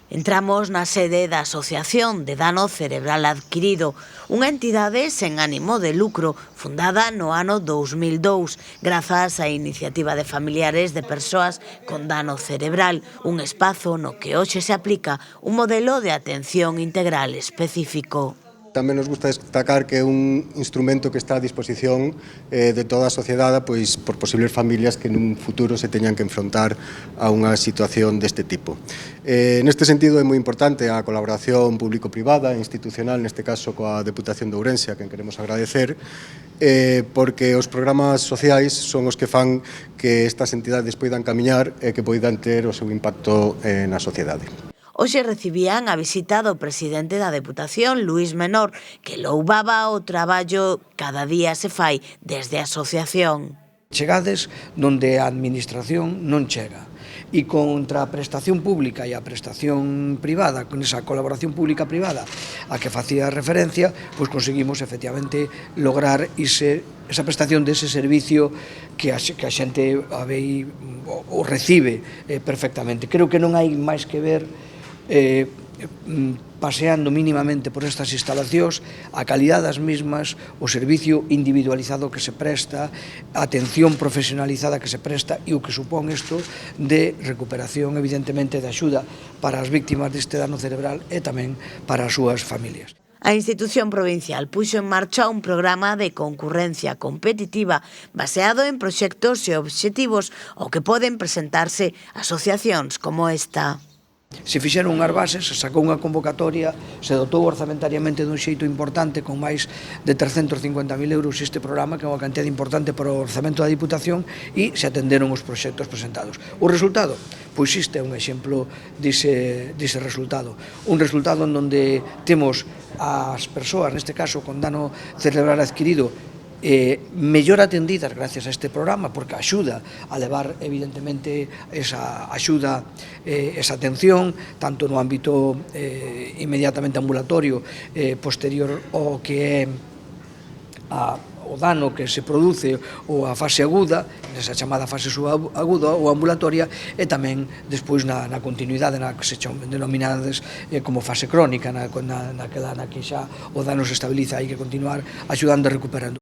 Entramos na sede da Asociación de Dano Cerebral Adquirido, unha entidade sen ánimo de lucro, fundada no ano 2002, grazas á iniciativa de familiares de persoas con dano cerebral, un espazo no que hoxe se aplica un modelo de atención integral específico. Tamén nos gusta destacar que é un instrumento que está a disposición de toda a sociedade pois, por posibles familias que nun futuro se teñan que enfrontar a unha situación deste tipo. Neste sentido é moi importante a colaboración público-privada e institucional, neste caso coa Deputación de Ourense, a quen queremos agradecer, porque os programas sociais son os que fan que estas entidades poidan camiñar e que poidan ter o seu impacto na sociedade. Hoxe recibían a visita do presidente da Deputación, Luís Menor, que louvaba o traballo cada día se fai desde a asociación. Chegades donde a administración non chega. E contra a prestación pública e a prestación privada, con esa colaboración pública-privada a que facía referencia, pois conseguimos efectivamente lograr esa prestación dese servicio que a xente o recibe perfectamente. Creo que non hai máis que ver paseando mínimamente por estas instalacións, a calidade das mesmas, o servicio individualizado que se presta, a atención profesionalizada que se presta e o que supón isto de recuperación, evidentemente, de axuda para as víctimas deste dano cerebral e tamén para as súas familias. A institución provincial puxo en marcha un programa de concurrencia competitiva baseado en proxectos e obxectivos ao que poden presentarse asociacións como esta. Se fixeron unhas bases, se sacou unha convocatoria, se dotou orzamentariamente dun xeito importante con máis de 350.000 euros este programa, que é unha cantidad importante para o orzamento da Diputación, e se atenderon os proxectos presentados. O resultado? Pois este é un exemplo dese resultado. Un resultado en onde temos as persoas, neste caso con dano cerebral adquirido, mellor atendidas gracias a este programa, porque axuda a levar evidentemente esa axuda, esa atención, tanto no ámbito inmediatamente ambulatorio, posterior ao que é o dano que se produce ou a fase aguda, nesa chamada fase subaguda ou ambulatoria, e tamén despois na continuidade na que se denominadas como fase crónica, naquela na que xa o dano se estabiliza, hai que continuar axudando e recuperando.